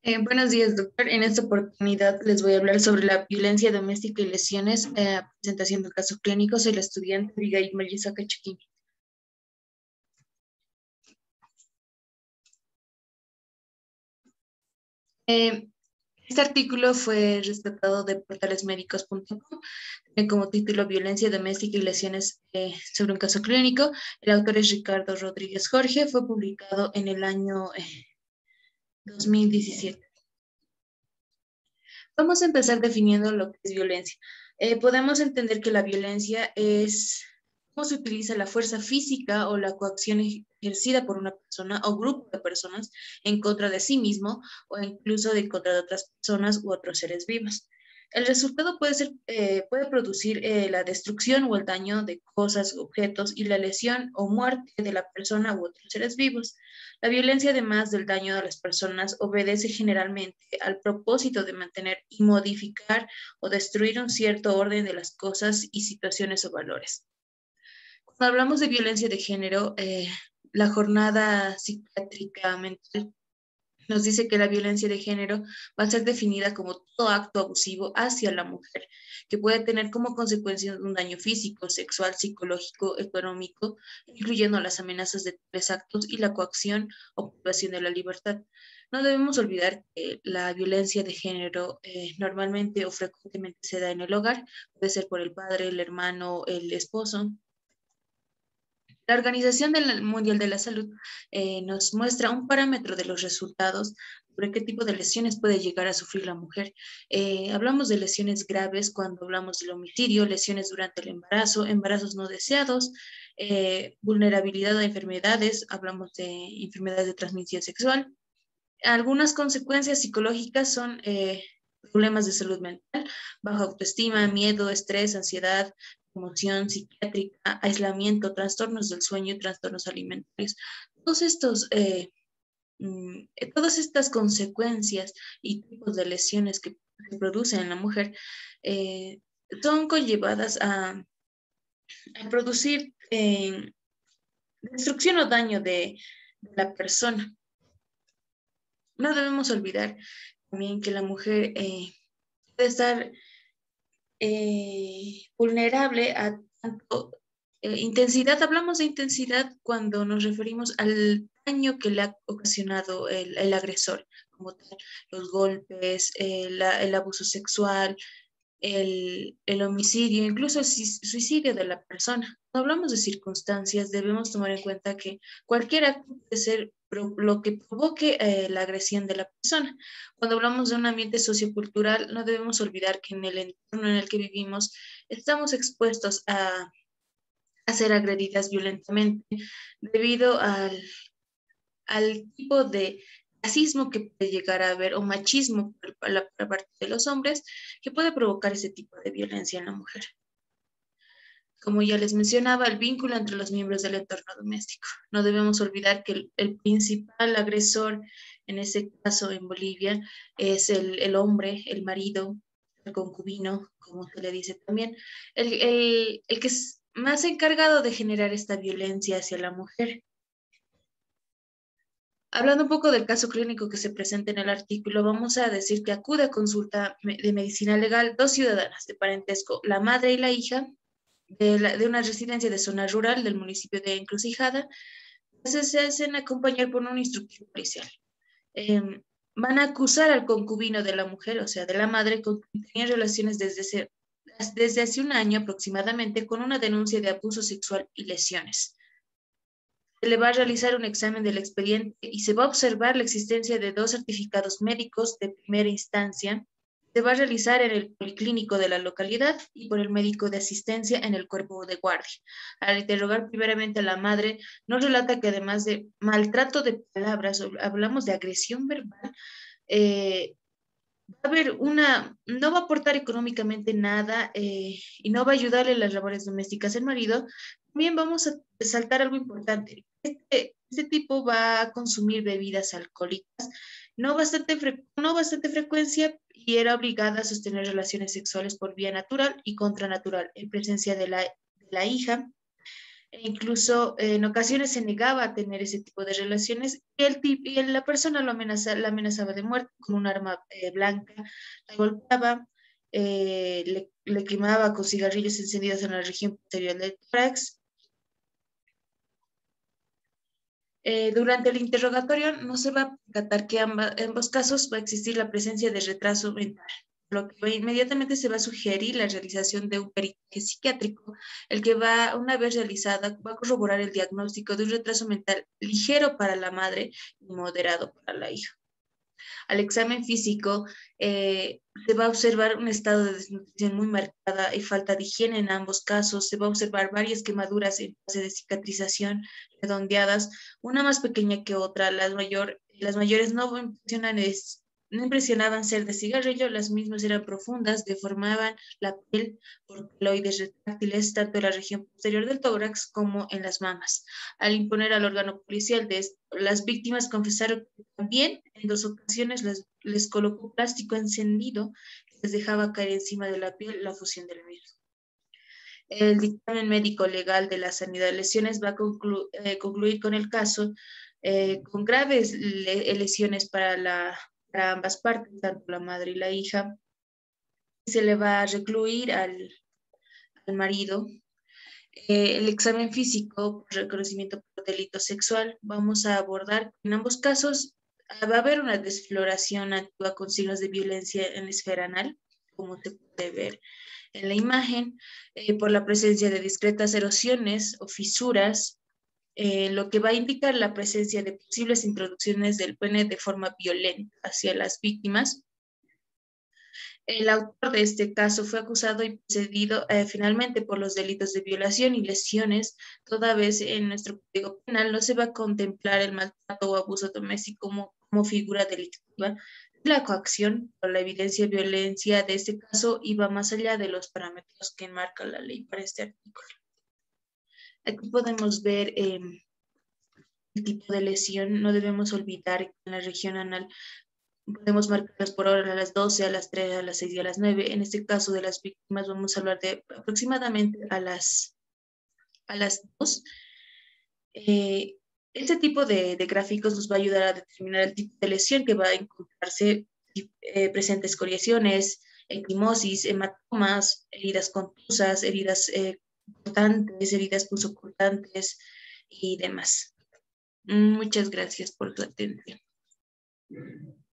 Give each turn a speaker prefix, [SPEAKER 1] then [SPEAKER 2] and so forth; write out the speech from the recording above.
[SPEAKER 1] Buenos días, doctor. En esta oportunidad les voy a hablar sobre la violencia doméstica y lesiones. Presentación del caso clínico. Soy la estudiante Abigail Melissa Cachuquín. Eh, este artículo fue rescatado de portalesmedicos.com como título Violencia doméstica y lesiones sobre un caso clínico. El autor es Ricardo Rodríguez Jorge. Fue publicado en el año 2017. Vamos a empezar definiendo lo que es violencia. Podemos entender que la violencia es cómo se utiliza la fuerza física o la coacción ejercida por una persona o grupo de personas en contra de sí mismo o incluso de contra de otras personas u otros seres vivos. El resultado puede producir la destrucción o el daño de cosas, objetos y la lesión o muerte de la persona u otros seres vivos. La violencia, además del daño a las personas, obedece generalmente al propósito de mantener y modificar o destruir un cierto orden de las cosas y situaciones o valores. Cuando hablamos de violencia de género, la jornada psiquiátrica mental nos dice que la violencia de género va a ser definida como todo acto abusivo hacia la mujer, que puede tener como consecuencia un daño físico, sexual, psicológico, económico, incluyendo las amenazas de tales actos y la coacción o privación de la libertad. No debemos olvidar que la violencia de género normalmente o frecuentemente se da en el hogar, puede ser por el padre, el hermano, el esposo. La Organización Mundial de la Salud nos muestra un parámetro de los resultados sobre qué tipo de lesiones puede llegar a sufrir la mujer. Hablamos de lesiones graves cuando hablamos del homicidio, lesiones durante el embarazo, embarazos no deseados, vulnerabilidad a enfermedades, hablamos de enfermedades de transmisión sexual. Algunas consecuencias psicológicas son problemas de salud mental, baja autoestima, miedo, estrés, ansiedad, emoción psiquiátrica, aislamiento, trastornos del sueño y trastornos alimentarios. Todos estos, todas estas consecuencias y tipos de lesiones que se producen en la mujer eh, son conllevadas a producir destrucción o daño de la persona. No debemos olvidar también que la mujer puede estar vulnerable a tanto intensidad. Hablamos de intensidad cuando nos referimos al daño que le ha ocasionado el agresor, como tal, los golpes, el abuso sexual, el homicidio, incluso el suicidio de la persona. Cuando hablamos de circunstancias, debemos tomar en cuenta que cualquier acto puede ser lo que provoque la agresión de la persona. Cuando hablamos de un ambiente sociocultural, no debemos olvidar que en el entorno en el que vivimos estamos expuestos a ser agredidas violentamente debido al tipo de racismo que puede llegar a haber o machismo por parte de los hombres que puede provocar ese tipo de violencia en la mujer. Como ya les mencionaba, el vínculo entre los miembros del entorno doméstico. No debemos olvidar que el principal agresor, en ese caso en Bolivia, es el hombre, el marido, el concubino, como se le dice también, el que es más encargado de generar esta violencia hacia la mujer. Hablando un poco del caso clínico que se presenta en el artículo, vamos a decir que acude a consulta de medicina legal dos ciudadanas de parentesco, la madre y la hija, de una residencia de zona rural del municipio de Encrucijada. Entonces se hacen acompañar por un instructor policial. Eh, Van a acusar al concubino de la mujer, o sea, de la madre, con quien tenían relaciones desde hace un año aproximadamente, con una denuncia de abuso sexual y lesiones. Se le va a realizar un examen del expediente y se va a observar la existencia de dos certificados médicos de primera instancia. Se va a realizar en el policlínico de la localidad y por el médico de asistencia en el cuerpo de guardia. Al interrogar primeramente a la madre, nos relata que además de maltrato de palabras, hablamos de agresión verbal, eh, va a haber no va a aportar económicamente nada y no va a ayudarle en las labores domésticas del marido. También vamos a saltar algo importante. Este tipo va a consumir bebidas alcohólicas, no bastante frecuencia, y era obligada a sostener relaciones sexuales por vía natural y contranatural en presencia de la hija. E incluso en ocasiones se negaba a tener ese tipo de relaciones y, la persona la amenazaba de muerte con un arma blanca, la golpeaba, le quemaba con cigarrillos encendidos en la región posterior del tórax. Durante el interrogatorio no se va a percatar que en ambos casos va a existir la presencia de retraso mental, lo que inmediatamente se va a sugerir la realización de un peritaje psiquiátrico, el que va, una vez realizada, va a corroborar el diagnóstico de un retraso mental ligero para la madre y moderado para la hija. Al examen físico se va a observar un estado de desnutrición muy marcada y falta de higiene en ambos casos. Se va a observar varias quemaduras en fase de cicatrización redondeadas, una más pequeña que otra. Las mayores no impresionaban ser de cigarrillo, las mismas eran profundas, deformaban la piel por queloides retráctiles tanto en la región posterior del tórax como en las mamas. Al imponer al órgano policial de las víctimas confesaron que también en 2 ocasiones les colocó plástico encendido que les dejaba caer encima de la piel la fusión del mismo. El dictamen médico legal de la sanidad de lesiones va a concluir con el caso con graves lesiones para ambas partes, tanto la madre y la hija. Se le va a recluir al marido. El examen físico, reconocimiento por delito sexual, vamos a abordar en ambos casos. Va a haber una desfloración activa con signos de violencia en la esfera anal, como se puede ver en la imagen, por la presencia de discretas erosiones o fisuras, lo que va a indicar la presencia de posibles introducciones del pene de forma violenta hacia las víctimas. El autor de este caso fue acusado y procedido finalmente por los delitos de violación y lesiones, toda vez en nuestro Código Penal no se va a contemplar el maltrato o abuso doméstico como figura delictiva. La coacción por la evidencia de violencia de este caso iba más allá de los parámetros que enmarca la ley para este artículo. Aquí podemos ver el tipo de lesión. No debemos olvidar que en la región anal podemos marcarlas por hora a las 12, a las 3, a las 6 y a las 9. En este caso de las víctimas vamos a hablar de aproximadamente a las 2. Este tipo de gráficos nos va a ayudar a determinar el tipo de lesión que va a encontrarse presentes escoriaciones, equimosis, hematomas, heridas contusas, heridas cortantes, heridas punzocortantes y demás. Muchas gracias por su atención.